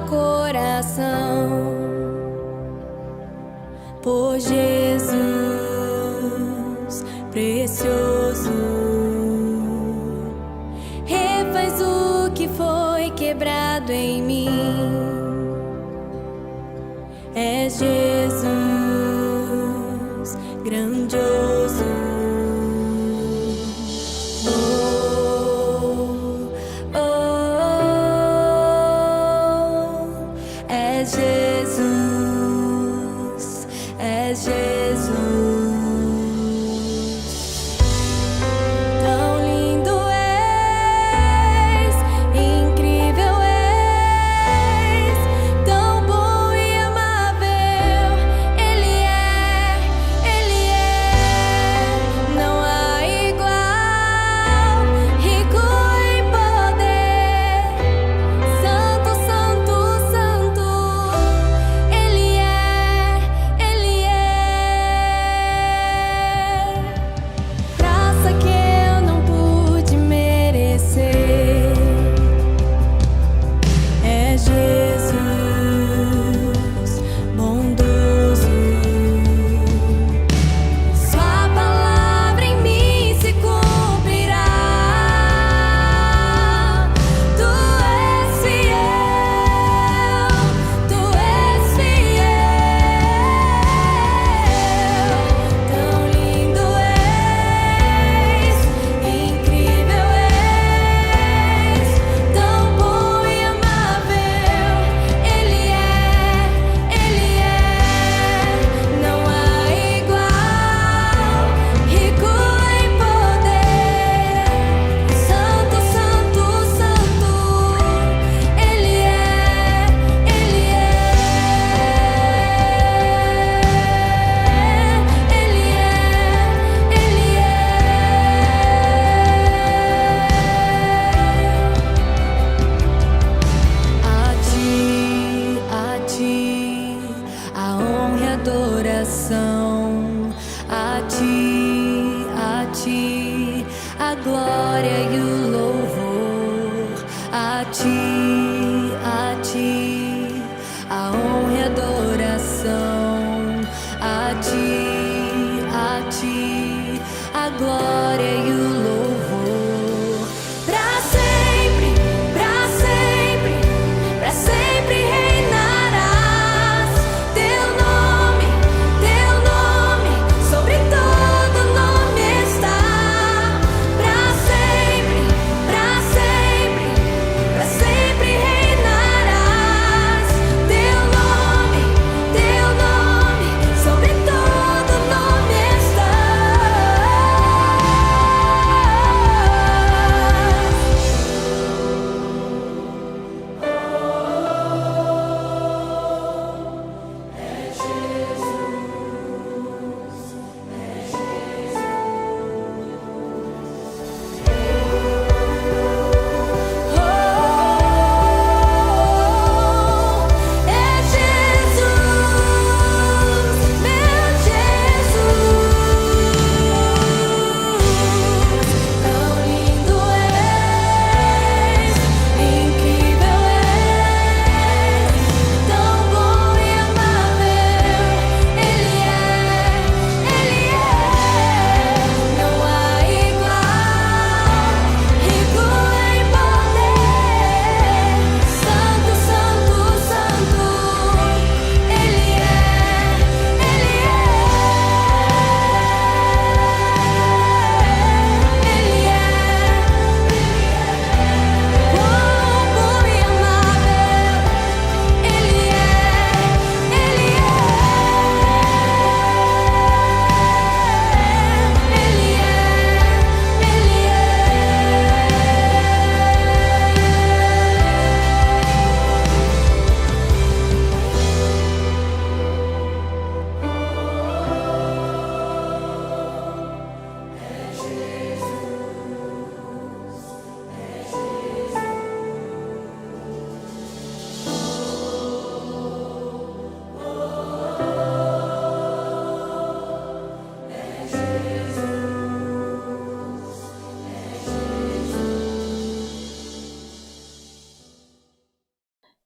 coração. Por Jesus precioso, refaz o que foi quebrado em mim. É Jesus grandioso. Oh, oh, oh, é Jesus, é Jesus. Tão lindo és, incrível és, tão bom e amável. Ele é, não há igual, rico em poder. Santo, santo, santo,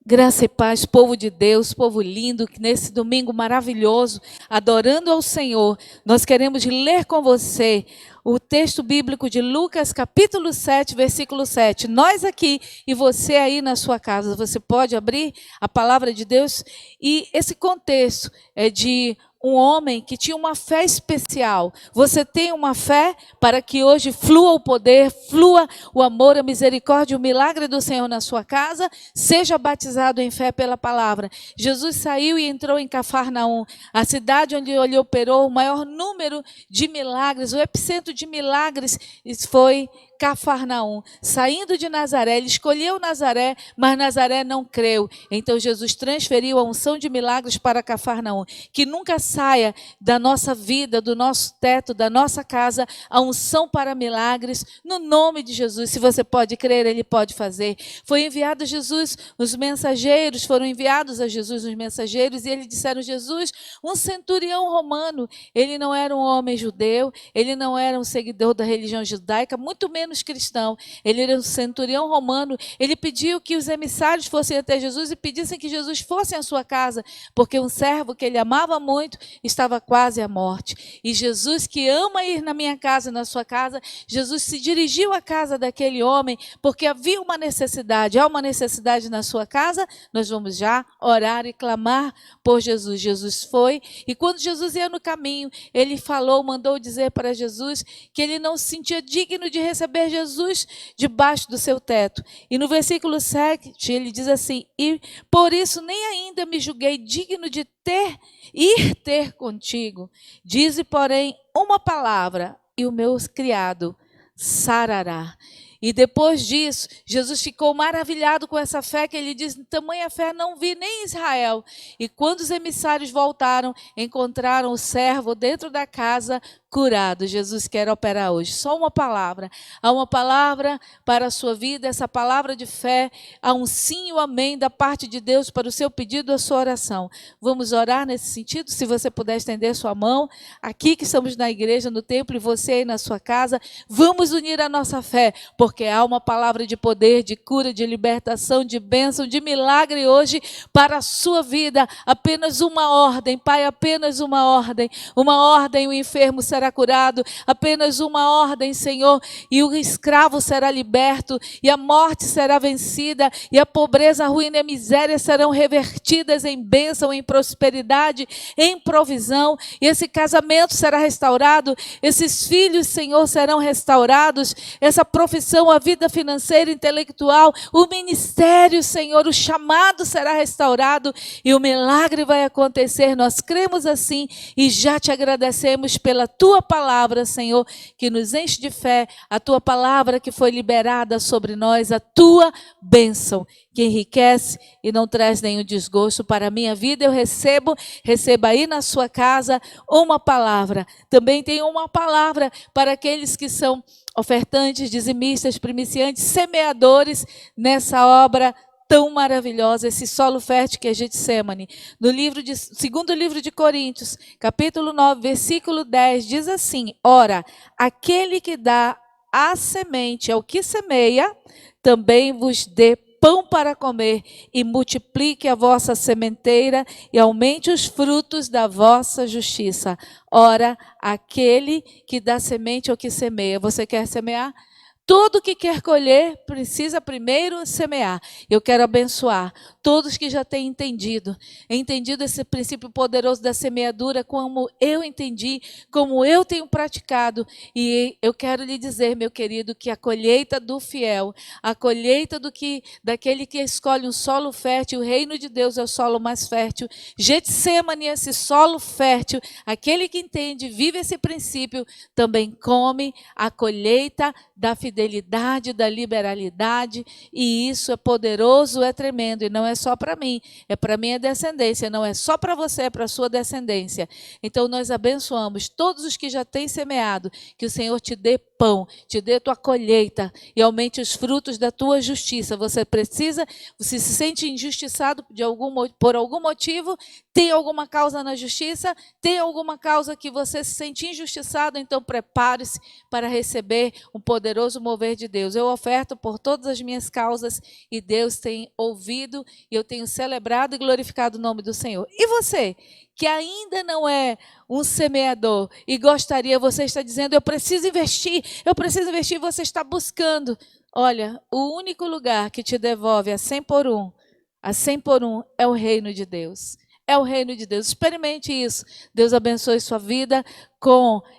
Graça e paz, povo de Deus, povo lindo, que nesse domingo maravilhoso, adorando ao Senhor, nós queremos ler com você o texto bíblico de Lucas, capítulo 7, versículo 7. Nós aqui e você aí na sua casa, você pode abrir a palavra de Deus, e esse contexto é de um homem que tinha uma fé especial. Você tem uma fé para que hoje flua o poder, flua o amor, a misericórdia, o milagre do Senhor na sua casa? Seja batizado em fé pela palavra. Jesus saiu e entrou em Cafarnaum, a cidade onde ele operou o maior número de milagres, o epicentro de milagres foi Cafarnaum. Saindo de Nazaré, ele escolheu Nazaré, mas Nazaré não creu. Então Jesus transferiu a unção de milagres para Cafarnaum. Que nunca saia da nossa vida, do nosso teto, da nossa casa, a unção para milagres, no nome de Jesus. Se você pode crer, ele pode fazer. Foi enviado a Jesus, os mensageiros, foram enviados a Jesus os mensageiros, e eles disseram: Jesus, um centurião romano, ele não era um homem judeu, ele não era um seguidor da religião judaica, muito menos cristão, ele era um centurião romano. Ele pediu que os emissários fossem até Jesus e pedissem que Jesus fosse à sua casa, porque um servo que ele amava muito estava quase à morte. E Jesus, que ama ir na minha casa e na sua casa, Jesus se dirigiu à casa daquele homem, porque havia uma necessidade. Há uma necessidade na sua casa? Nós vamos já orar e clamar por Jesus. Jesus foi, e quando Jesus ia no caminho, ele falou, mandou dizer para Jesus que ele não se sentia digno de receber Jesus debaixo do seu teto. E no versículo 7 ele diz assim: e por isso nem ainda me julguei digno de ir ter contigo. Dize, porém, uma palavra e o meu criado sarará. E depois disso, Jesus ficou maravilhado com essa fé, que ele diz: tamanha fé não vi nem em Israel. E quando os emissários voltaram, encontraram o servo dentro da casa curado. Jesus quer operar hoje. Só uma palavra. Há uma palavra para a sua vida, essa palavra de fé. Há um sim e um amém da parte de Deus para o seu pedido, a sua oração. Vamos orar nesse sentido? Se você puder estender sua mão, aqui que estamos na igreja, no templo, e você aí na sua casa, vamos unir a nossa fé, porque há uma palavra de poder, de cura, de libertação, de bênção, de milagre hoje para a sua vida. Apenas uma ordem, Pai, apenas uma ordem. Uma ordem, o enfermo será curado. Apenas uma ordem, Senhor, e o escravo será liberto, e a morte será vencida, e a pobreza, a ruína e a miséria serão revertidas em bênção, em prosperidade, em provisão. E esse casamento será restaurado, esses filhos, Senhor, serão restaurados, essa profissão, a vida financeira, intelectual, o ministério, Senhor, o chamado será restaurado e o milagre vai acontecer. Nós cremos assim e já te agradecemos pela tua palavra, Senhor, que nos enche de fé, a tua palavra que foi liberada sobre nós, a tua bênção que enriquece e não traz nenhum desgosto para a minha vida. Eu receba aí na sua casa uma palavra. Também tem uma palavra para aqueles que são ofertantes, dizimistas, primiciantes, semeadores nessa obra tão maravilhosa, esse solo fértil que é Getsemane. No segundo livro de Coríntios, capítulo 9, versículo 10, diz assim: ora, aquele que dá a semente ao que semeia, também vos dê pão para comer, e multiplique a vossa sementeira, e aumente os frutos da vossa justiça. Ora, aquele que dá semente ao que semeia. Você quer semear? Todo que quer colher precisa primeiro semear. Eu quero abençoar todos que já têm entendido esse princípio poderoso da semeadura, como eu entendi, como eu tenho praticado. E eu quero lhe dizer, meu querido, que a colheita do fiel, a colheita daquele que escolhe um solo fértil, o reino de Deus é o solo mais fértil. Getsemane, esse solo fértil, aquele que entende, vive esse princípio, também come a colheita da fidelidade, da liberalidade, e isso é poderoso, é tremendo, e não é só para mim, é para minha descendência, não é só para você, é para a sua descendência. Então nós abençoamos todos os que já têm semeado, que o Senhor te dê pão, te dê tua colheita e aumente os frutos da tua justiça. Você se sente injustiçado por algum motivo, tem alguma causa na justiça, tem alguma causa que você se sente injustiçado, então prepare-se para receber um poderoso mover de Deus. Eu oferto por todas as minhas causas e Deus tem ouvido e eu tenho celebrado e glorificado o nome do Senhor. E você, que ainda não é um semeador e gostaria, você está dizendo, eu preciso investir, você está buscando. Olha, o único lugar que te devolve a 100 por 1, é o reino de Deus. É o reino de Deus. Experimente isso. Deus abençoe sua vida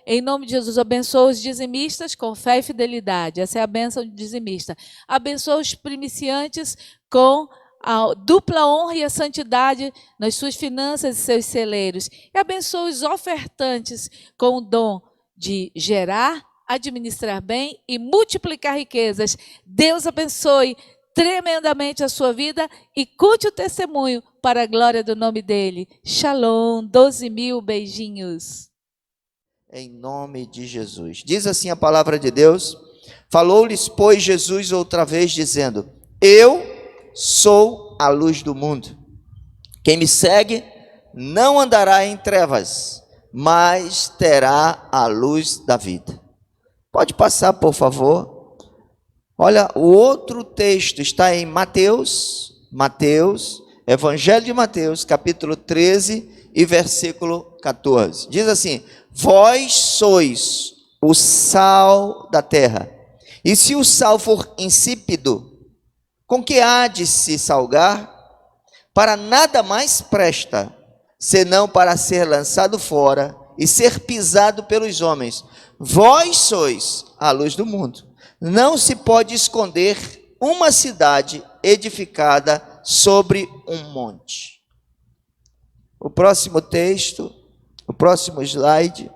em nome de Jesus, abençoa os dizimistas com fé e fidelidade. Essa é a bênção de dizimista. Abençoa os primiciantes com a dupla honra e a santidade nas suas finanças e seus celeiros. E abençoa os ofertantes com o dom de gerar, administrar bem e multiplicar riquezas. Deus abençoe tremendamente a sua vida e conte o testemunho para a glória do nome dele. Shalom, 12.000 beijinhos. Em nome de Jesus. Diz assim a palavra de Deus: falou-lhes, pois, Jesus outra vez, dizendo: eu sou a luz do mundo. Quem me segue não andará em trevas, mas terá a luz da vida. Pode passar, por favor. Olha, o outro texto está em Mateus, Evangelho de Mateus, capítulo 13 e versículo 14. Diz assim: vós sois o sal da terra, e se o sal for insípido, com que há de se salgar? Para nada mais presta, senão para ser lançado fora e ser pisado pelos homens. Vós sois a luz do mundo. Não se pode esconder uma cidade edificada sobre um monte. O próximo texto, o próximo slide,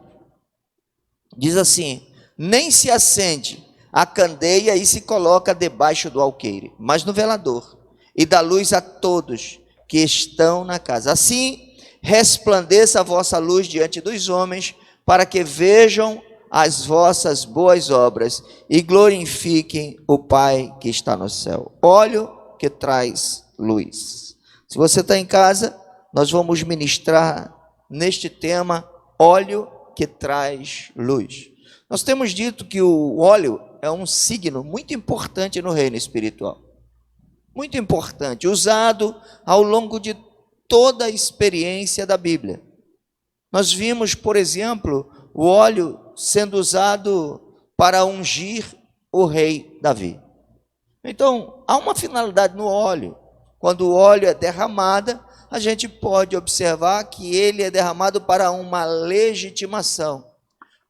diz assim: nem se acende a candeia e se coloca debaixo do alqueire, mas no velador, e dá luz a todos que estão na casa. Assim resplandeça a vossa luz diante dos homens, para que vejam as vossas boas obras e glorifiquem o Pai que está no céu. Óleo que traz luz. Se você está em casa, nós vamos ministrar neste tema, óleo que traz luz. Nós temos dito que o óleo é um signo muito importante no reino espiritual. Muito importante, usado ao longo de toda a experiência da Bíblia. Nós vimos, por exemplo, o óleo sendo usado para ungir o rei Davi. Então, há uma finalidade no óleo. Quando o óleo é derramado, a gente pode observar que ele é derramado para uma legitimação,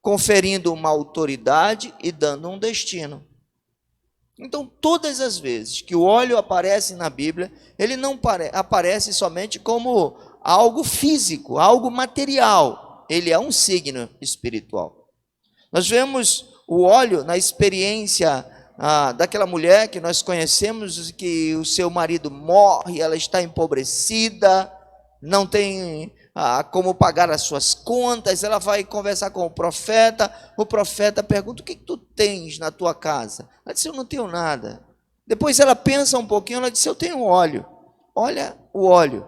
conferindo uma autoridade e dando um destino. Então, todas as vezes que o óleo aparece na Bíblia, ele não aparece somente como algo físico, algo material. Ele é um signo espiritual. Nós vemos o óleo na experiência daquela mulher que nós conhecemos, que o seu marido morre, ela está empobrecida, não tem como pagar as suas contas, ela vai conversar com o profeta pergunta: o que tu tens na tua casa? Ela disse: eu não tenho nada. Depois ela pensa um pouquinho, ela disse: eu tenho óleo. Olha o óleo,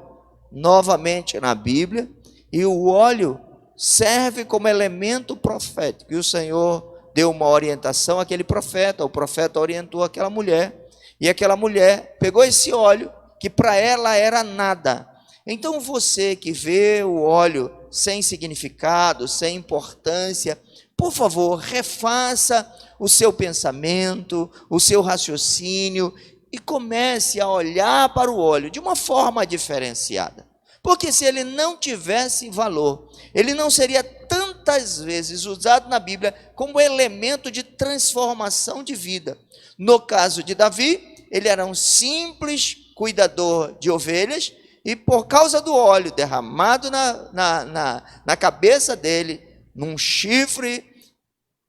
novamente na Bíblia, e o óleo serve como elemento profético, e o Senhor deu uma orientação àquele profeta, o profeta orientou aquela mulher, e aquela mulher pegou esse óleo, que para ela era nada. Então você que vê o óleo sem significado, sem importância, por favor, refaça o seu pensamento, o seu raciocínio, e comece a olhar para o óleo de uma forma diferenciada. Porque se ele não tivesse valor, ele não seria tantas vezes usado na Bíblia como elemento de transformação de vida. No caso de Davi, ele era um simples cuidador de ovelhas, e por causa do óleo derramado na cabeça dele, num chifre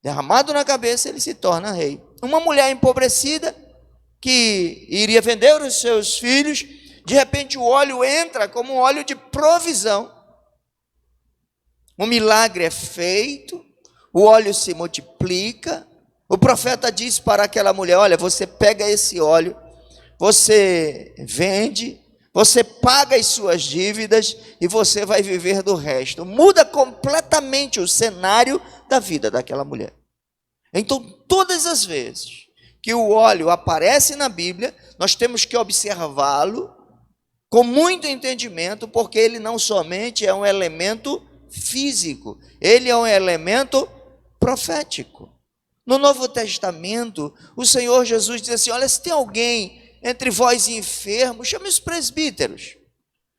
derramado na cabeça, ele se torna rei. Uma mulher empobrecida, que iria vender os seus filhos, de repente o óleo entra como um óleo de provisão. Um milagre é feito, o óleo se multiplica, O profeta disse para aquela mulher: olha, você pega esse óleo, você vende, você paga as suas dívidas e você vai viver do resto. Muda completamente o cenário da vida daquela mulher. Então, todas as vezes que o óleo aparece na Bíblia, nós temos que observá-lo com muito entendimento, porque ele não somente é um elemento físico, ele é um elemento profético. No Novo Testamento, o Senhor Jesus diz assim: olha, se tem alguém entre vós enfermos, chame os presbíteros,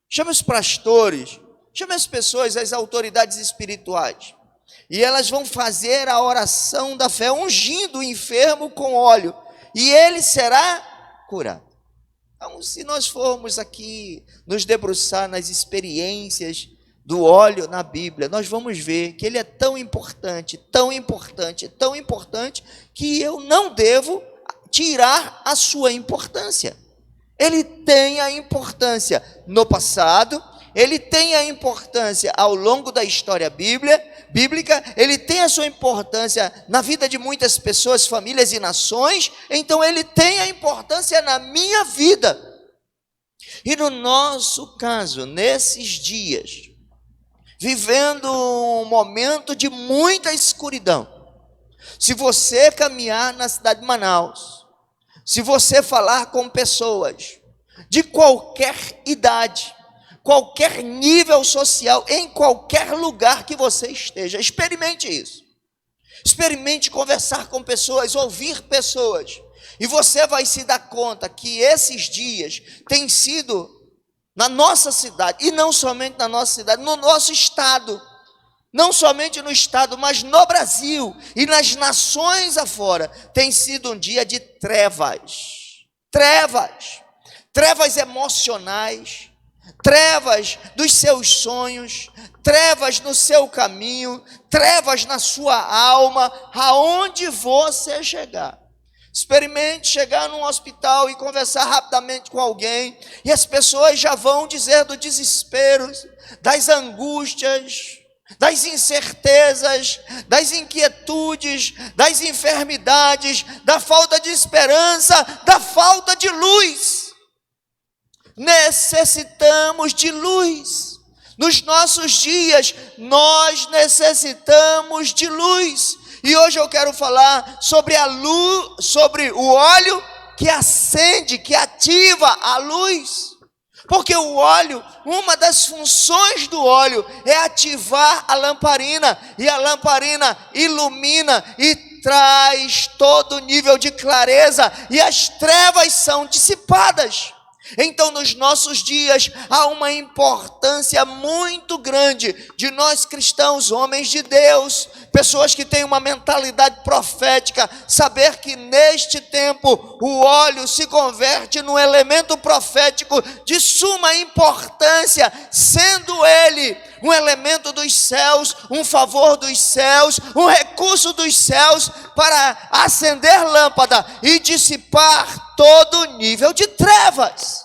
chame os pastores, chame as pessoas, as autoridades espirituais, e elas vão fazer a oração da fé, ungindo o enfermo com óleo, e ele será curado. Então, se nós formos aqui nos debruçar nas experiências do óleo na Bíblia, nós vamos ver que ele é tão importante, tão importante, tão importante, que eu não devo tirar a sua importância. Ele tem a importância no passado, ele tem a importância ao longo da história bíblica, ele tem a sua importância na vida de muitas pessoas, famílias e nações, então ele tem a importância na minha vida. E no nosso caso, nesses dias, vivendo um momento de muita escuridão, se você caminhar na cidade de Manaus, se você falar com pessoas de qualquer idade, qualquer nível social, em qualquer lugar que você esteja, experimente isso. Experimente conversar com pessoas, ouvir pessoas, e você vai se dar conta que esses dias têm sido na nossa cidade, e não somente na nossa cidade, no nosso estado, não somente no estado, mas no Brasil e nas nações afora, tem sido um dia de trevas, trevas emocionais, trevas dos seus sonhos, trevas no seu caminho, trevas na sua alma, aonde você chegar. Experimente chegar num hospital e conversar rapidamente com alguém, e as pessoas já vão dizer do desespero, das angústias, das incertezas, das inquietudes, das enfermidades, da falta de esperança, da falta de luz. Necessitamos de luz. Nos nossos dias, nós necessitamos de luz. E hoje eu quero falar sobre a luz, sobre o óleo que acende, que ativa a luz. Porque o óleo, uma das funções do óleo é ativar a lamparina, e a lamparina ilumina e traz todo nível de clareza, e as trevas são dissipadas. Então, nos nossos dias, há uma importância muito grande de nós cristãos, homens de Deus, pessoas que têm uma mentalidade profética, saber que neste tempo o óleo se converte num elemento profético de suma importância, sendo ele um elemento dos céus, um favor dos céus, um recurso dos céus para acender lâmpada e dissipar todo nível de trevas.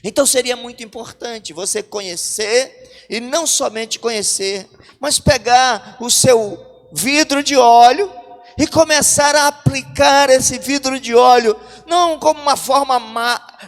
Então seria muito importante você conhecer, e não somente conhecer, mas pegar o seu vidro de óleo e começar a aplicar esse vidro de óleo, não como uma forma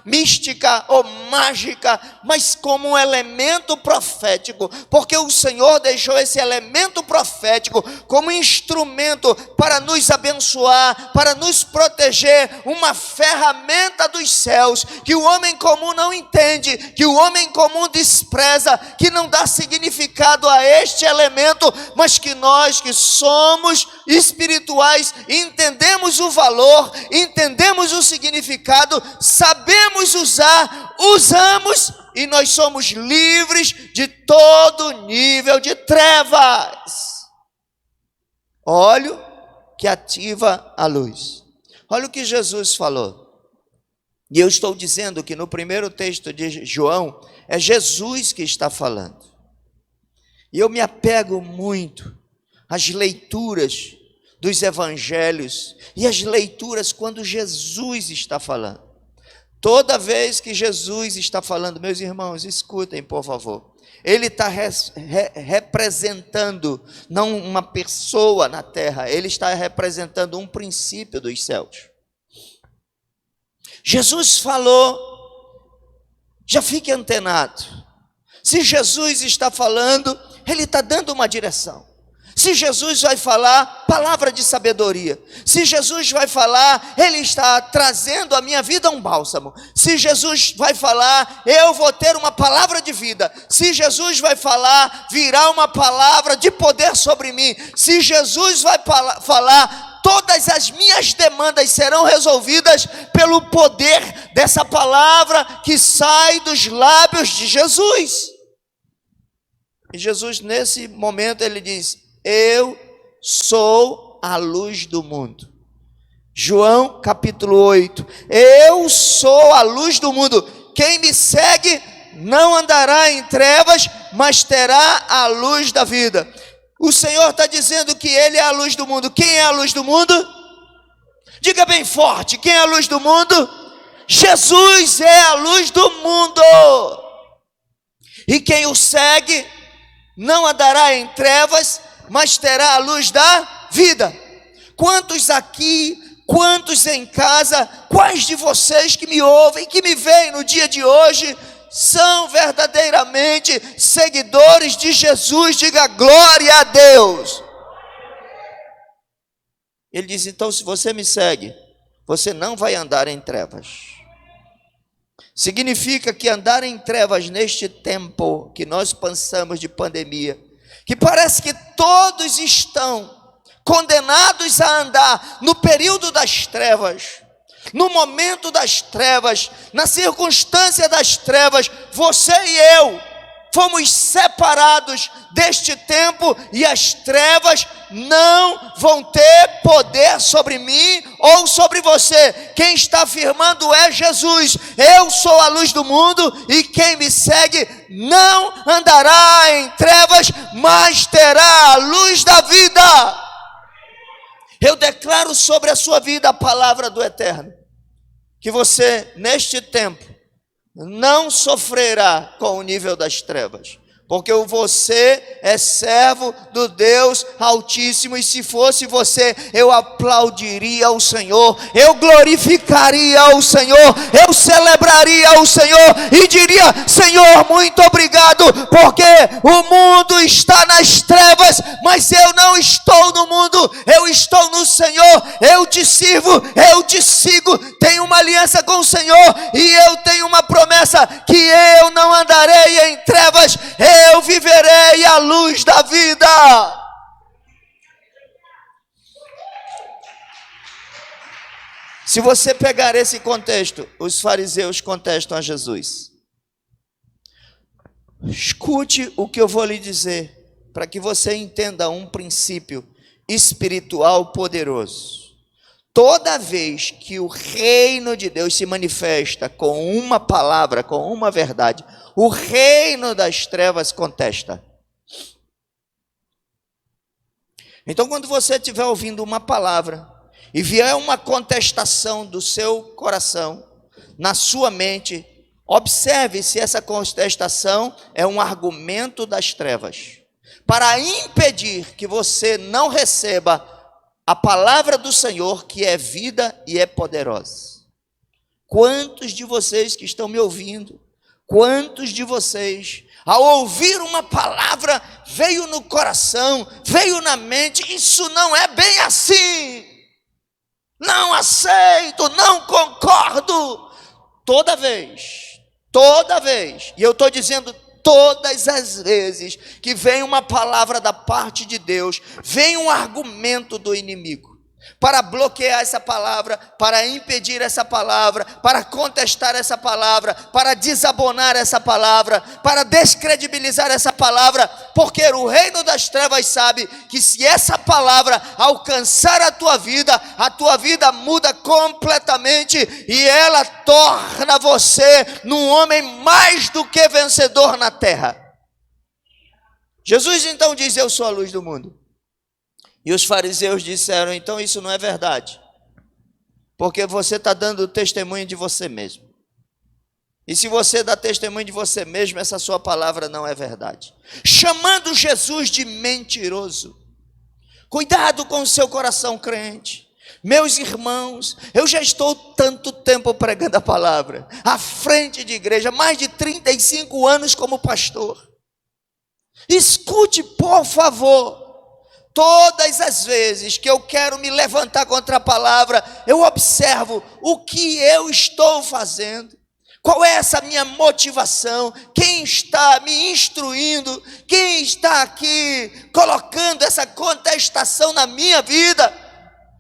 mística ou mágica, mas como um elemento profético, porque o Senhor deixou esse elemento profético como instrumento para nos abençoar, para nos proteger, uma ferramenta dos céus, que o homem comum não entende, que o homem comum despreza, que não dá significado a este elemento, mas que nós que somos espirituais, entendemos o valor, entendemos o significado, sabemos usar, usamos, e nós somos livres de todo nível de trevas. Óleo que ativa a luz. Olha o que Jesus falou. E eu estou dizendo que no primeiro texto de João, é Jesus que está falando. E eu me apego muito às leituras dos evangelhos e às leituras quando Jesus está falando. Toda vez que Jesus está falando, meus irmãos, escutem, por favor. ele está representando não uma pessoa na terra, ele está representando um princípio dos céus. Jesus falou, já fique antenado. Se Jesus está falando, ele está dando uma direção. Se Jesus vai falar, palavra de sabedoria. Se Jesus vai falar, ele está trazendo à minha vida um bálsamo. Se Jesus vai falar, eu vou ter uma palavra de vida. Se Jesus vai falar, virá uma palavra de poder sobre mim. Se Jesus vai falar, todas as minhas demandas serão resolvidas pelo poder dessa palavra que sai dos lábios de Jesus. E Jesus, nesse momento, ele diz: eu sou a luz do mundo. João capítulo 8. Eu sou a luz do mundo. Quem me segue não andará em trevas, mas terá a luz da vida. O Senhor está dizendo que Ele é a luz do mundo. Quem é a luz do mundo? Diga bem forte, quem é a luz do mundo? Jesus é a luz do mundo. E quem o segue não andará em trevas, mas terá a luz da vida. Quantos aqui, quantos em casa, quais de vocês que me ouvem, que me veem no dia de hoje, são verdadeiramente seguidores de Jesus? Diga glória a Deus. Ele diz: então, se você me segue, você não vai andar em trevas. Significa que andar em trevas neste tempo que nós passamos de pandemia, que parece que todos estão condenados a andar no período das trevas, no momento das trevas, na circunstância das trevas. Você e eu fomos separados deste tempo, e as trevas não vão ter poder sobre mim ou sobre você. Quem está afirmando é Jesus. Eu sou a luz do mundo, e quem me segue não andará em trevas, mas terá a luz da vida. Eu declaro sobre a sua vida a palavra do Eterno, que você neste tempo não sofrerá com o nível das trevas, porque você é servo do Deus Altíssimo. E se fosse você, eu aplaudiria o Senhor, eu glorificaria o Senhor, eu celebraria o Senhor e diria: Senhor, muito obrigado, porque o mundo está nas trevas, mas eu não estou no mundo, eu estou no Senhor. Eu te sirvo, eu te sigo, tenho uma aliança com o Senhor, e eu tenho uma promessa, que eu não andarei em trevas, eu viverei a luz da vida. Se você pegar esse contexto, os fariseus contestam a Jesus. Escute o que eu vou lhe dizer, para que você entenda um princípio espiritual poderoso. Toda vez que o reino de Deus se manifesta com uma palavra, com uma verdade, o reino das trevas contesta. Então, quando você estiver ouvindo uma palavra e vier uma contestação do seu coração, na sua mente, observe se essa contestação é um argumento das trevas, para impedir que você não receba a palavra do Senhor, que é vida e é poderosa. Quantos de vocês que estão me ouvindo, quantos de vocês, ao ouvir uma palavra, veio no coração, veio na mente: isso não é bem assim, não aceito, não concordo? Toda vez, e eu estou dizendo todas as vezes que vem uma palavra da parte de Deus, vem um argumento do inimigo para bloquear essa palavra, para impedir essa palavra, para contestar essa palavra, para desabonar essa palavra, para descredibilizar essa palavra, porque o reino das trevas sabe que se essa palavra alcançar a tua vida muda completamente, e ela torna você num homem mais do que vencedor na terra. Jesus então diz: eu sou a luz do mundo. E os fariseus disseram: então isso não é verdade, porque você está dando testemunho de você mesmo. E se você dá testemunho de você mesmo, essa sua palavra não é verdade. Chamando Jesus de mentiroso. Cuidado com o seu coração crente. Meus irmãos, eu já estou tanto tempo pregando a palavra, à frente de igreja, mais de 35 anos como pastor. Escute, por favor. Todas as vezes que eu quero me levantar contra a palavra, eu observo o que eu estou fazendo. Qual é essa minha motivação? Quem está me instruindo? Quem está aqui colocando essa contestação na minha vida?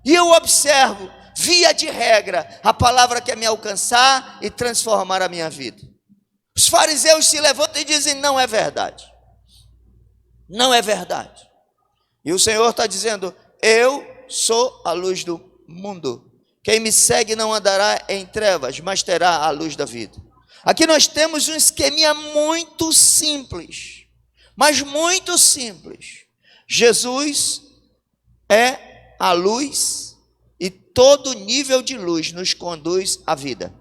E eu observo, via de regra, a palavra quer me alcançar e transformar a minha vida. Os fariseus se levantam e dizem: não é verdade. Não é verdade. E o Senhor está dizendo: eu sou a luz do mundo. Quem me segue não andará em trevas, mas terá a luz da vida. Aqui nós temos um esqueminha muito simples, mas muito simples. Jesus é a luz e todo nível de luz nos conduz à vida.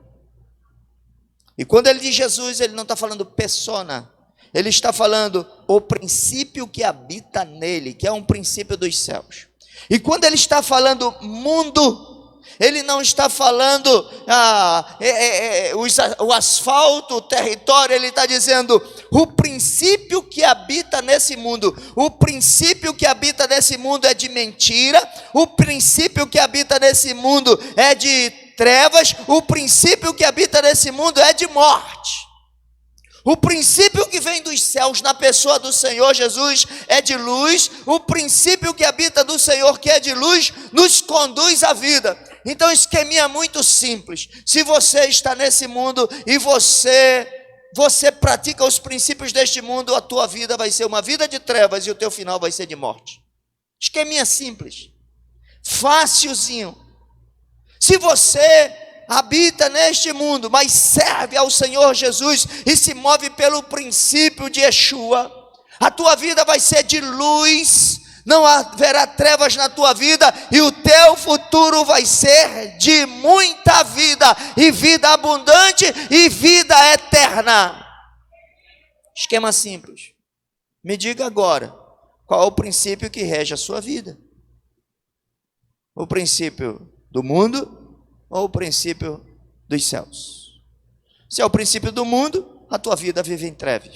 E quando ele diz Jesus, ele não está falando persona, ele está falando o princípio que habita nele, que é um princípio dos céus. E quando ele está falando mundo, ele não está falando o asfalto, o território, ele está dizendo o princípio que habita nesse mundo. O princípio que habita nesse mundo é de mentira, o princípio que habita nesse mundo é de trevas, o princípio que habita nesse mundo é de morte. O princípio que vem dos céus na pessoa do Senhor Jesus é de luz. O princípio que habita do Senhor, que é de luz, nos conduz à vida. Então, esqueminha é muito simples. Se você está nesse mundo e você pratica os princípios deste mundo, a tua vida vai ser uma vida de trevas e o teu final vai ser de morte. Esqueminha simples, facilzinho. Se você habita neste mundo, mas serve ao Senhor Jesus e se move pelo princípio de Yeshua, a tua vida vai ser de luz, não haverá trevas na tua vida e o teu futuro vai ser de muita vida, e vida abundante e vida eterna. Esquema simples. Me diga agora, qual é o princípio que rege a sua vida? O princípio do mundo ou o princípio dos céus? Se é o princípio do mundo, a tua vida vive em trevas.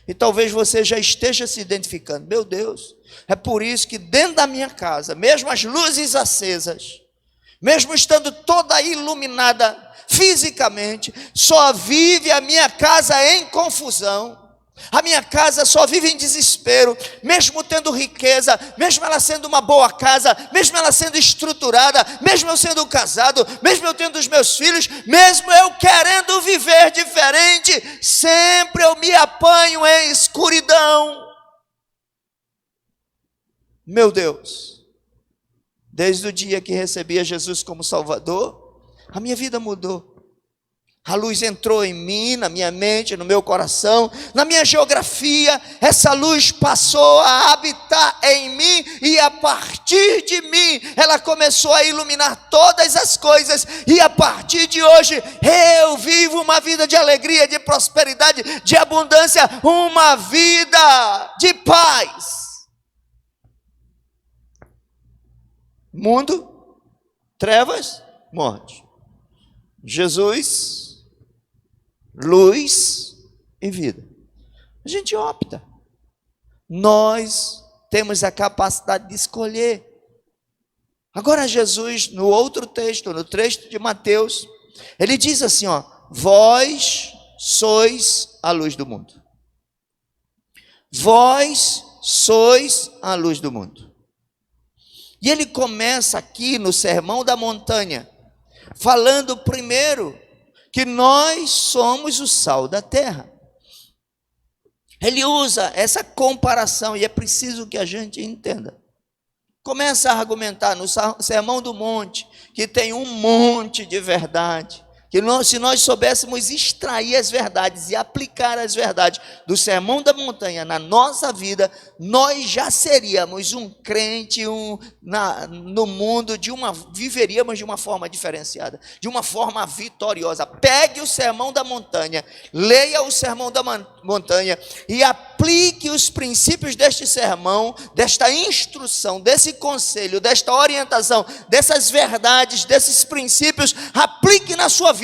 E talvez você já esteja se identificando: meu Deus, é por isso que dentro da minha casa, mesmo as luzes acesas, mesmo estando toda iluminada fisicamente, só vive a minha casa em confusão. A minha casa só vive em desespero, mesmo tendo riqueza, mesmo ela sendo uma boa casa, mesmo ela sendo estruturada, mesmo eu sendo casado, mesmo eu tendo os meus filhos, mesmo eu querendo viver diferente, sempre eu me apanho em escuridão. Meu Deus, desde o dia que recebi a Jesus como Salvador, a minha vida mudou. A luz entrou em mim, na minha mente, no meu coração, na minha geografia. Essa luz passou a habitar em mim e a partir de mim ela começou a iluminar todas as coisas. E a partir de hoje eu vivo uma vida de alegria, de prosperidade, de abundância, uma vida de paz. Mundo, trevas, morte. Jesus, luz e vida. A gente opta. Nós temos a capacidade de escolher. Agora Jesus, no outro texto, no texto de Mateus, ele diz assim, ó: vós sois a luz do mundo. Vós sois a luz do mundo. E ele começa aqui no Sermão da Montanha, falando primeiro que nós somos o sal da terra. Ele usa essa comparação e é preciso que a gente entenda. Começa a argumentar no Sermão do Monte que tem um monte de verdade, se nós soubéssemos extrair as verdades e aplicar as verdades do Sermão da Montanha na nossa vida, nós já seríamos um crente no mundo, viveríamos de uma forma diferenciada, de uma forma vitoriosa. Pegue o Sermão da Montanha, leia o Sermão da Montanha e aplique os princípios deste sermão, desta instrução, desse conselho, desta orientação, dessas verdades, desses princípios, aplique na sua vida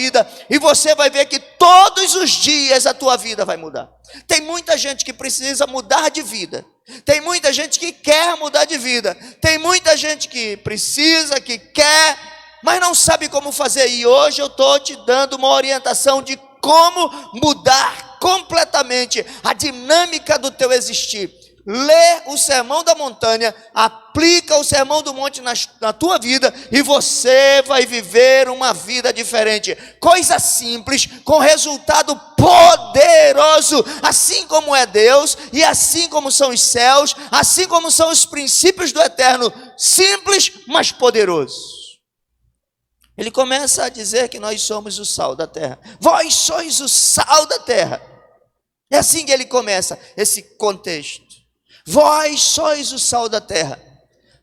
e você vai ver que todos os dias a tua vida vai mudar. Tem muita gente que precisa mudar de vida, tem muita gente que quer mudar de vida, tem muita gente que precisa, que quer, mas não sabe como fazer. E hoje eu estou te dando uma orientação de como mudar completamente a dinâmica do teu existir. Lê o Sermão da Montanha, aplica o Sermão do Monte na tua vida e você vai viver uma vida diferente. Coisa simples, com resultado poderoso, assim como é Deus e assim como são os céus, assim como são os princípios do eterno. Simples, mas poderoso. Ele começa a dizer que nós somos o sal da terra. Vós sois o sal da terra. É assim que ele começa esse contexto. Vós sois o sal da terra,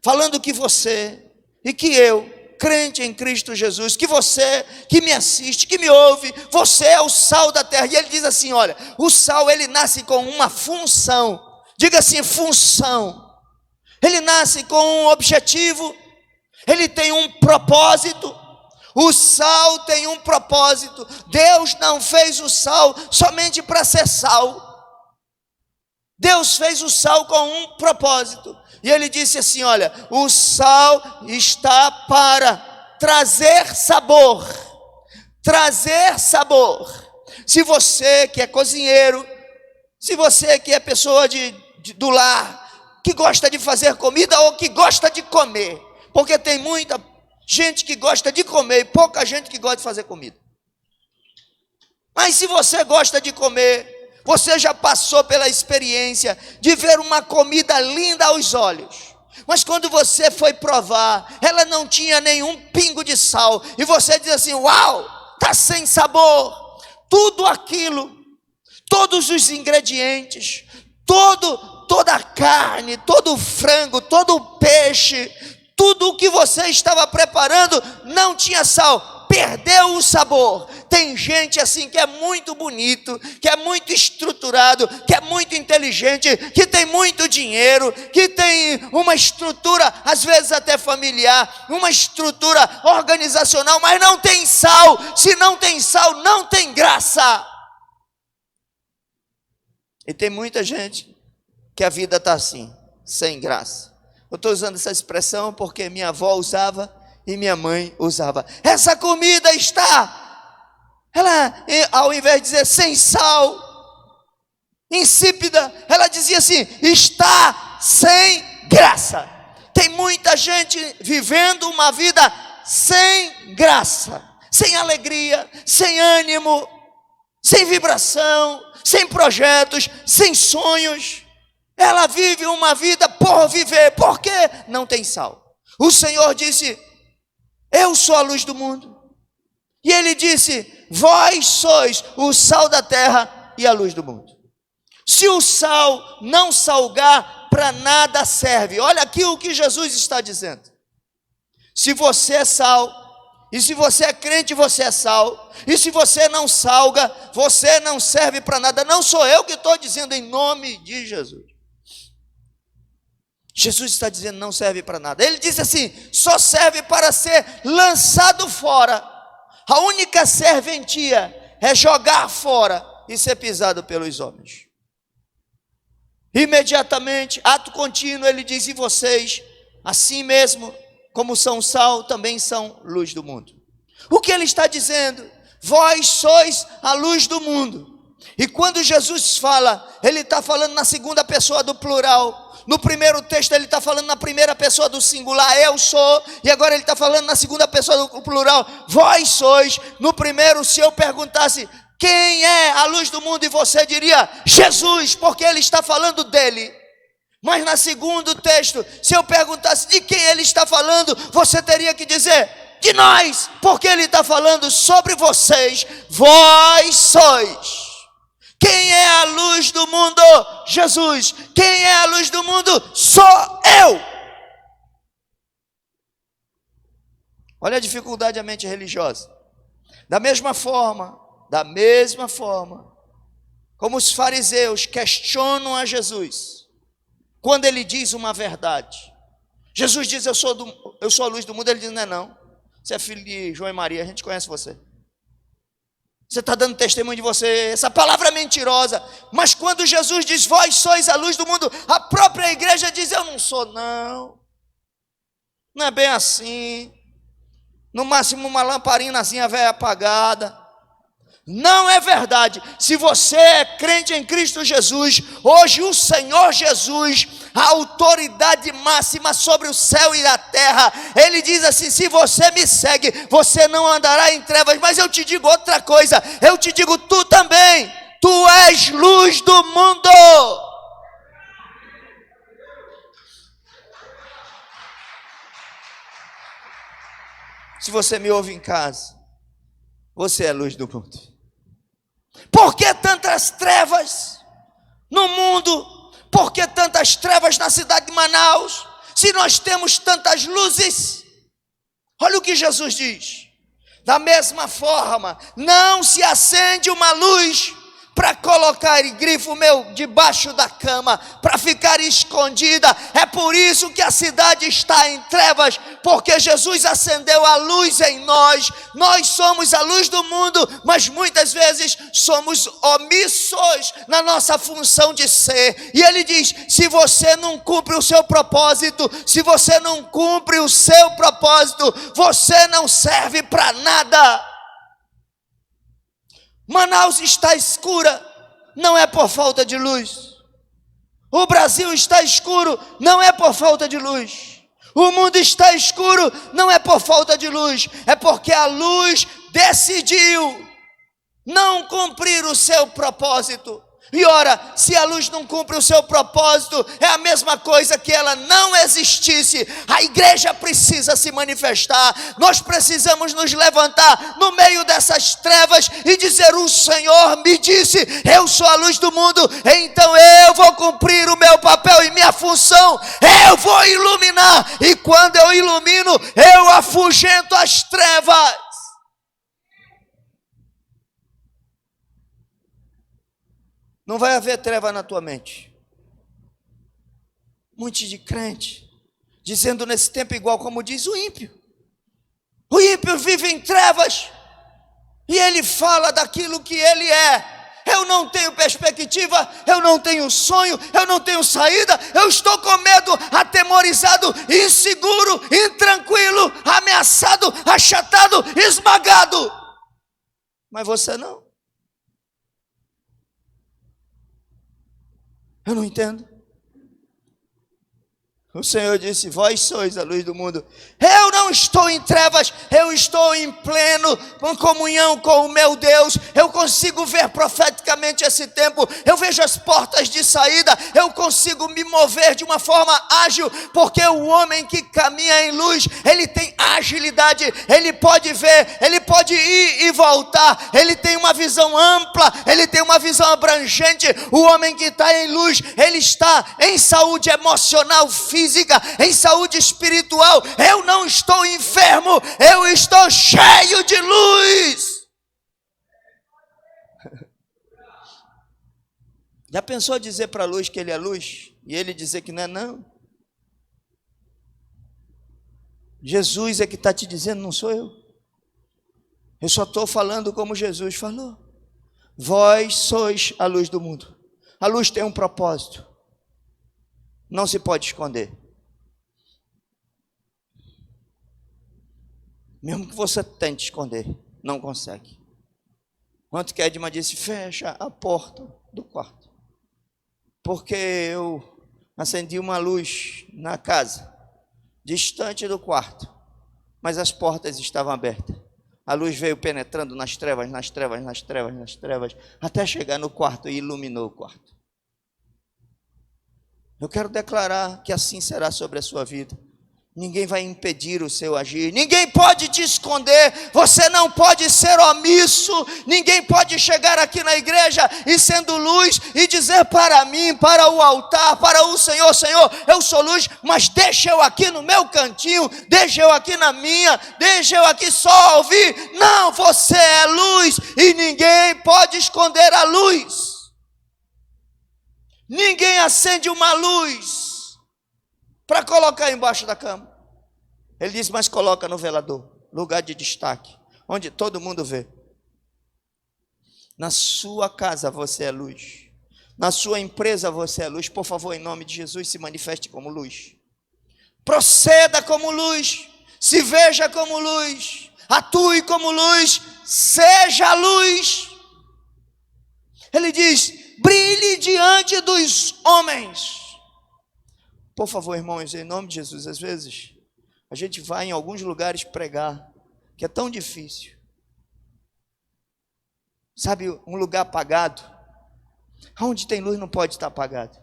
falando que você e que eu, crente em Cristo Jesus, que você que me assiste, que me ouve, você é o sal da terra. E ele diz assim, olha, o sal ele nasce com uma função, diga assim, função. Ele nasce com um objetivo, ele tem um propósito. O sal tem um propósito. Deus não fez o sal somente para ser sal. Deus fez o sal com um propósito. E ele disse assim, olha, o sal está para trazer sabor. Trazer sabor. Se você que é cozinheiro, se você que é pessoa do lar, que gosta de fazer comida ou que gosta de comer, porque tem muita gente que gosta de comer e pouca gente que gosta de fazer comida. Mas se você gosta de comer, você já passou pela experiência de ver uma comida linda aos olhos, mas quando você foi provar, ela não tinha nenhum pingo de sal, e você diz assim, uau, está sem sabor. Tudo aquilo, todos os ingredientes, toda a carne, todo o frango, todo o peixe, tudo o que você estava preparando não tinha sal, perdeu o sabor. Tem gente assim que é muito bonito, que é muito estruturado, que é muito inteligente, que tem muito dinheiro, que tem uma estrutura, às vezes até familiar, uma estrutura organizacional, mas não tem sal. Se não tem sal, não tem graça. E tem muita gente que a vida está assim, sem graça. Eu estou usando essa expressão porque minha avó usava e minha mãe usava. Essa comida está, ela, ao invés de dizer sem sal, insípida, ela dizia assim, está sem graça. Tem muita gente vivendo uma vida sem graça, sem alegria, sem ânimo, sem vibração, sem projetos, sem sonhos. Ela vive uma vida por viver, porque não tem sal. O Senhor disse, eu sou a luz do mundo. E ele disse, vós sois o sal da terra e a luz do mundo. Se o sal não salgar, para nada serve. Olha aqui o que Jesus está dizendo. Se você é sal, e se você é crente, você é sal. E se você não salga, você não serve para nada. Não sou eu que estou dizendo, em nome de Jesus. Jesus está dizendo, não serve para nada. Ele disse assim, só serve para ser lançado fora. A única serventia é jogar fora e ser pisado pelos homens. Imediatamente, ato contínuo, ele diz, e vocês, assim mesmo como são sal, também são luz do mundo. O que ele está dizendo? Vós sois a luz do mundo. E quando Jesus fala, ele está falando na segunda pessoa do plural. No primeiro texto ele está falando na primeira pessoa do singular, eu sou. E agora ele está falando na segunda pessoa do plural, vós sois. No primeiro, se eu perguntasse, quem é a luz do mundo? E você diria, Jesus, porque ele está falando dele. Mas no segundo texto, se eu perguntasse de quem ele está falando, você teria que dizer, De nós, porque ele está falando sobre vocês. Vós sois. Quem é a luz do mundo? Jesus. Quem é a luz do mundo? Sou eu. Olha a dificuldade da mente religiosa. Da mesma forma, como os fariseus questionam a Jesus, quando ele diz uma verdade. Jesus diz, eu sou a luz do mundo. Ele diz, não. Você é filho de João e Maria, a gente conhece você. Você está dando testemunho de você, essa palavra é mentirosa. Mas quando Jesus diz, vós sois a luz do mundo, a própria igreja diz, eu não sou não. Não é bem assim. No máximo uma lamparinazinha velha apagada. Não é verdade. Se você é crente em Cristo Jesus, hoje o Senhor Jesus, a autoridade máxima sobre o céu e a terra, Ele diz assim, se você me segue, você não andará em trevas. Mas eu te digo outra coisa, eu te digo, tu também, tu és luz do mundo. Se você me ouve em casa, você é luz do mundo. Por que tantas trevas no mundo? Por que tantas trevas na cidade de Manaus? Se nós temos tantas luzes. Olha o que Jesus diz. Da mesma forma, não se acende uma luz para colocar grifo meu debaixo da cama, para ficar escondida. É por isso que a cidade está em trevas, porque Jesus acendeu a luz em nós. Nós somos a luz do mundo, mas muitas vezes somos omissos na nossa função de ser. E ele diz, se você não cumpre o seu propósito, você não serve para nada. Manaus está escura, não é por falta de luz. O Brasil está escuro, não é por falta de luz. O mundo está escuro, não é por falta de luz. É porque a luz decidiu não cumprir o seu propósito. E ora, se a luz não cumpre o seu propósito, é a mesma coisa que ela não existisse. A igreja precisa se manifestar. Nós precisamos nos levantar no meio dessas trevas e dizer, o Senhor me disse, eu sou a luz do mundo, então eu vou cumprir o meu papel e minha função. Eu vou iluminar, e quando eu ilumino, eu afugento as trevas. Não vai haver treva na tua mente. Um monte de crente dizendo nesse tempo igual como diz o ímpio. O ímpio vive em trevas e ele fala daquilo que ele é. Eu não tenho perspectiva, eu não tenho sonho, eu não tenho saída, eu estou com medo, atemorizado, inseguro, intranquilo, ameaçado, achatado, esmagado. Mas você não. Eu não entendo. O Senhor disse, vós sois a luz do mundo. Eu não estou em trevas, eu estou em pleno comunhão com o meu Deus. Eu consigo ver profeticamente esse tempo. Eu vejo as portas de saída. Eu consigo me mover de uma forma ágil, porque o homem que caminha em luz, ele tem agilidade. Ele pode ver, ele pode ir e voltar. Ele tem uma visão ampla, ele tem uma visão abrangente. O homem que está em luz, ele está em saúde emocional, física, em saúde espiritual. Eu não estou enfermo, eu estou cheio de luz. Já pensou dizer para a luz que ele é luz e ele dizer que não é não? Jesus é que está te dizendo, não sou eu. Eu só estou falando como Jesus falou. Vós sois a luz do mundo. A luz tem um propósito. Não se pode esconder. Mesmo que você tente esconder, não consegue. Ontem que Edma disse, fecha a porta do quarto. Porque eu acendi uma luz na casa, distante do quarto, mas as portas estavam abertas. A luz veio penetrando nas trevas, até chegar no quarto e iluminou o quarto. Eu quero declarar que assim será sobre a sua vida. Ninguém vai impedir o seu agir, ninguém pode te esconder, você não pode ser omisso, ninguém pode chegar aqui na igreja e sendo luz e dizer para mim, para o altar, para o Senhor, Senhor, eu sou luz, mas deixa eu aqui no meu cantinho, deixa eu aqui na minha, deixa eu aqui só ouvir. Não, você é luz e ninguém pode esconder a luz. Ninguém acende uma luz para colocar embaixo da cama. Ele diz, mas coloca no velador, lugar de destaque, onde todo mundo vê. Na sua casa você é luz, na sua empresa você é luz. Por favor, em nome de Jesus, se manifeste como luz, proceda como luz, se veja como luz, atue como luz, seja luz. Ele diz, brilhe diante dos homens. Por favor, irmãos, em nome de Jesus, às vezes a gente vai em alguns lugares pregar, que é tão difícil. Sabe, um lugar apagado, onde tem luz não pode estar apagado.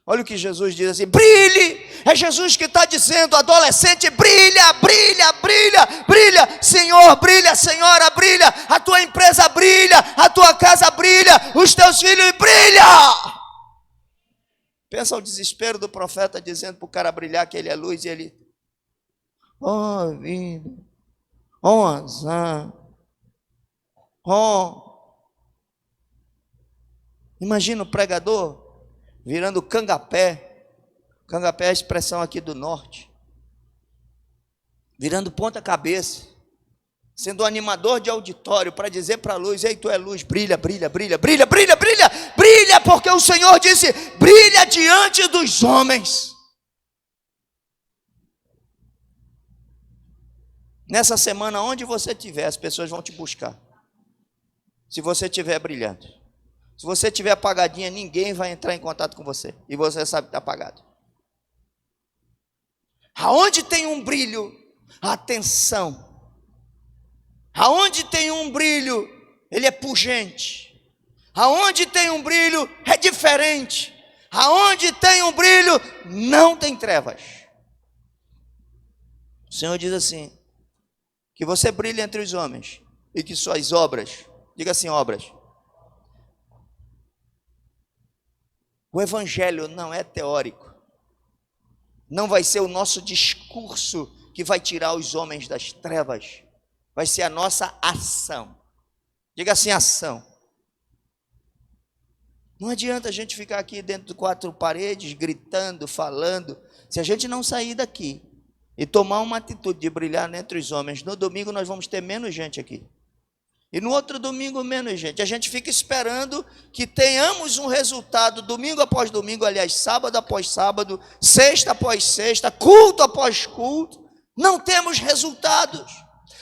Olha o que Jesus diz assim, brilhe, é Jesus que está dizendo, adolescente, brilha, brilha, brilha, brilha, Senhor, brilha, Senhora, brilha, a tua empresa brilha, a tua casa brilha, os teus filhos brilham. Pensa o desespero do profeta dizendo para o cara brilhar que ele é luz e ele, oh vida, oh azar, oh. Imagina o pregador virando cangapé, cangapé é a expressão aqui do norte, virando ponta cabeça, sendo animador de auditório para dizer para a luz, ei, tu é luz, brilha, brilha, brilha, brilha, brilha, brilha, brilha, porque o Senhor disse, brilha diante dos homens. Nessa semana, onde você estiver, as pessoas vão te buscar, se você estiver brilhando. Se você estiver apagadinha, ninguém vai entrar em contato com você, e você sabe que está apagado. Aonde tem um brilho, atenção. Aonde tem um brilho, ele é pungente. Aonde tem um brilho, é diferente. Aonde tem um brilho, não tem trevas. O Senhor diz assim, que você brilhe entre os homens, e que suas obras, diga assim, obras. O evangelho não é teórico. Não vai ser o nosso discurso que vai tirar os homens das trevas. Vai ser a nossa ação. Diga assim, ação. Não adianta a gente ficar aqui dentro de 4 paredes, gritando, falando. Se a gente não sair daqui e tomar uma atitude de brilhar entre os homens, no domingo nós vamos ter menos gente aqui. E no outro domingo menos gente. A gente fica esperando que tenhamos um resultado domingo após domingo, aliás, sábado após sábado, sexta após sexta, culto após culto. Não temos resultados.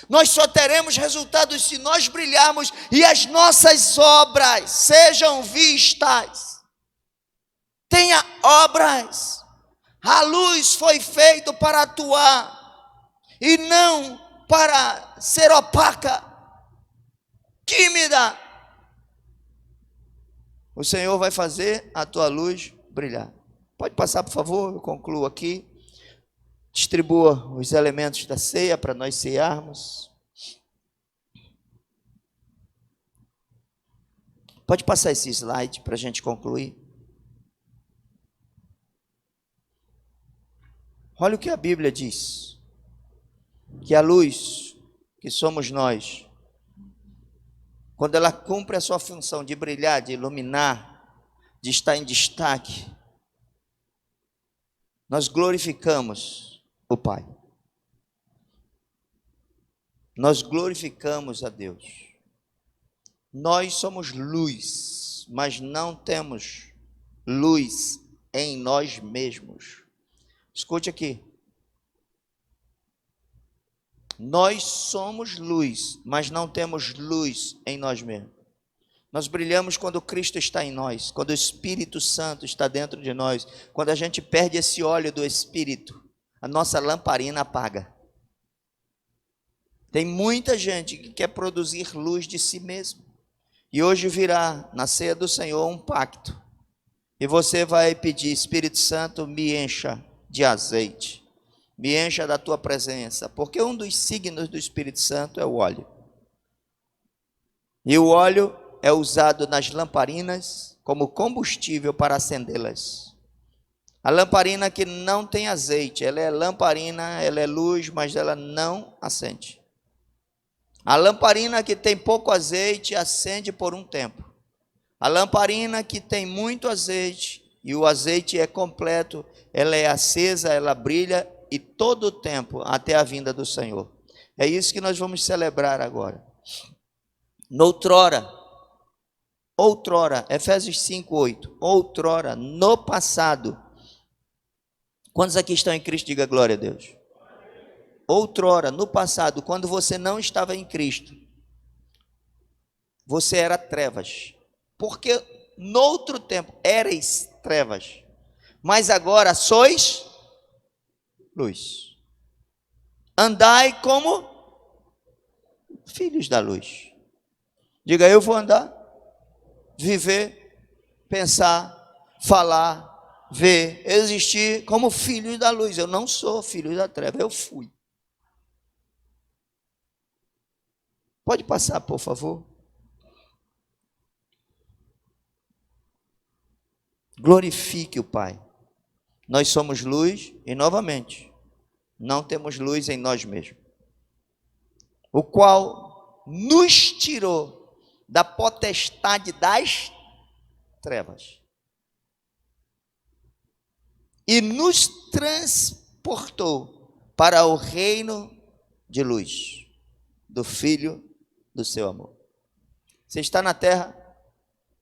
Nós só teremos resultados se nós brilharmos e as nossas obras sejam vistas. Tenha obras. A luz foi feita para atuar e não para ser opaca, tímida. O Senhor vai fazer a tua luz brilhar. Pode passar, por favor, eu concluo aqui. Distribua os elementos da ceia para nós cearmos. Pode passar esse slide para a gente concluir. Olha o que a Bíblia diz. Que a luz, que somos nós, quando ela cumpre a sua função de brilhar, de iluminar, de estar em destaque, nós glorificamos o Pai. Nós glorificamos a Deus. Nós somos luz, mas não temos luz em nós mesmos. Escute aqui. Nós somos luz, mas não temos luz em nós mesmos. Nós brilhamos quando Cristo está em nós, quando o Espírito Santo está dentro de nós. Quando a gente perde esse óleo do Espírito, a nossa lamparina apaga. Tem muita gente que quer produzir luz de si mesmo. E hoje virá na ceia do Senhor um pacto. E você vai pedir, Espírito Santo, me encha de azeite. Me encha da tua presença, porque um dos signos do Espírito Santo é o óleo. E o óleo é usado nas lamparinas como combustível para acendê-las. A lamparina que não tem azeite, ela é lamparina, ela é luz, mas ela não acende. A lamparina que tem pouco azeite, acende por um tempo. A lamparina que tem muito azeite, e o azeite é completo, ela é acesa, ela brilha, e todo o tempo, até a vinda do Senhor. É isso que nós vamos celebrar agora. Outrora, Efésios 5:8, outrora, no passado. Quantos aqui estão em Cristo? Diga glória a Deus. Outrora, no passado, quando você não estava em Cristo, você era trevas. Porque noutro tempo erais trevas, mas agora sois luz. Andai como filhos da luz. Diga, eu vou andar, viver, pensar, falar, ver, existir como filho da luz. Eu não sou filho da treva, eu fui. Pode passar, por favor. Glorifique o Pai. Nós somos luz e, novamente, não temos luz em nós mesmos, o qual nos tirou da potestade das trevas e nos transportou para o reino de luz do Filho do seu amor. Você está na terra,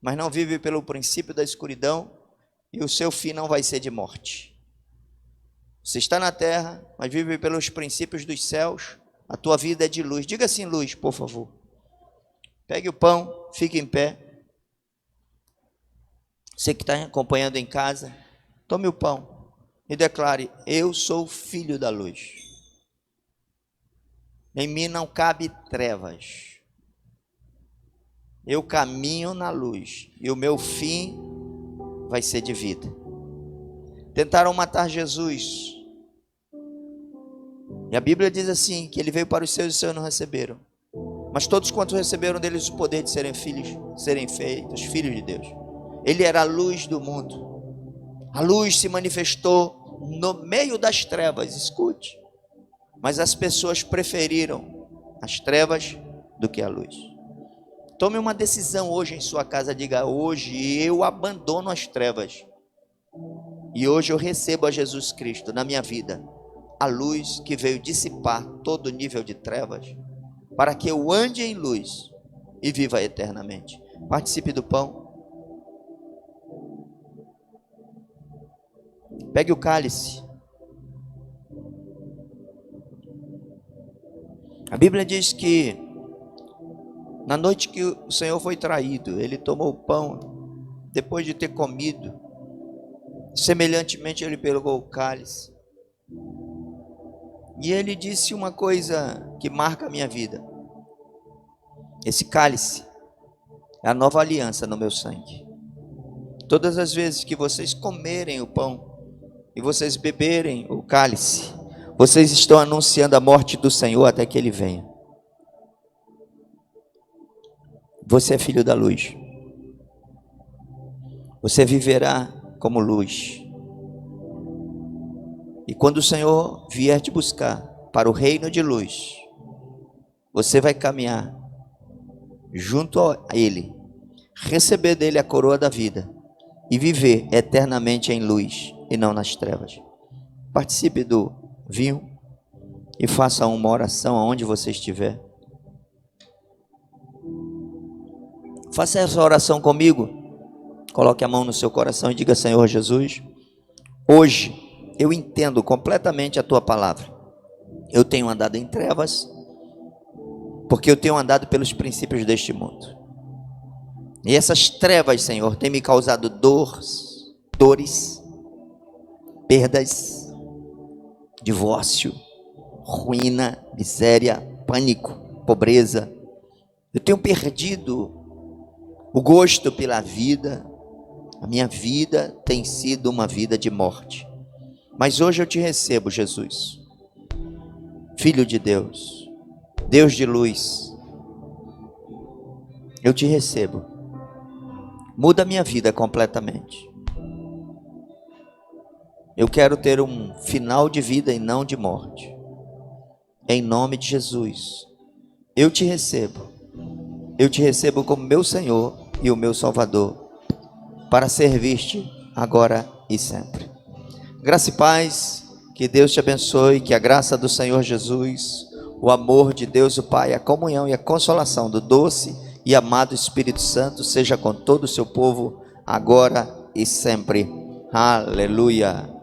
mas não vive pelo princípio da escuridão, e o seu fim não vai ser de morte. Você está na terra, mas vive pelos princípios dos céus, a tua vida é de luz. Diga assim, luz, por favor. Pegue o pão, fique em pé. Você que está acompanhando em casa, tome o pão e declare, eu sou filho da luz. Em mim não cabe trevas. Eu caminho na luz e o meu fim vai ser de vida. Tentaram matar Jesus. E a Bíblia diz assim, que ele veio para os seus e os seus não receberam. Mas todos quantos receberam deles o poder de serem filhos, serem feitos filhos de Deus. Ele era a luz do mundo. A luz se manifestou no meio das trevas, escute. Mas as pessoas preferiram as trevas do que a luz. Tome uma decisão hoje em sua casa, diga, hoje eu abandono as trevas. E hoje eu recebo a Jesus Cristo na minha vida, a luz que veio dissipar todo nível de trevas, para que eu ande em luz e viva eternamente. Participe do pão. Pegue o cálice. A Bíblia diz que na noite que o Senhor foi traído, ele tomou o pão, depois de ter comido, semelhantemente ele pegou o cálice, e ele disse uma coisa que marca a minha vida: esse cálice é a nova aliança no meu sangue. Todas as vezes que vocês comerem o pão e vocês beberem o cálice, vocês estão anunciando a morte do Senhor até que ele venha. Você é filho da luz. Você viverá como luz. E quando o Senhor vier te buscar para o reino de luz, você vai caminhar junto a Ele, receber dele a coroa da vida e viver eternamente em luz e não nas trevas. Participe do vinho e faça uma oração aonde você estiver. Faça essa oração comigo. Coloque a mão no seu coração e diga: Senhor Jesus, hoje eu entendo completamente a tua palavra. Eu tenho andado em trevas, porque eu tenho andado pelos princípios deste mundo. E essas trevas, Senhor, têm me causado dores, perdas, divórcio, ruína, miséria, pânico, pobreza. Eu tenho perdido o gosto pela vida. A minha vida tem sido uma vida de morte. Mas hoje eu te recebo, Jesus, Filho de Deus, Deus de luz, eu te recebo. Muda a minha vida completamente. Eu quero ter um final de vida e não de morte. Em nome de Jesus, eu te recebo. Eu te recebo como meu Senhor e o meu Salvador, para servir-te agora e sempre. Graça e paz, que Deus te abençoe, que a graça do Senhor Jesus, o amor de Deus o Pai, a comunhão e a consolação do doce e amado Espírito Santo seja com todo o seu povo, agora e sempre. Aleluia.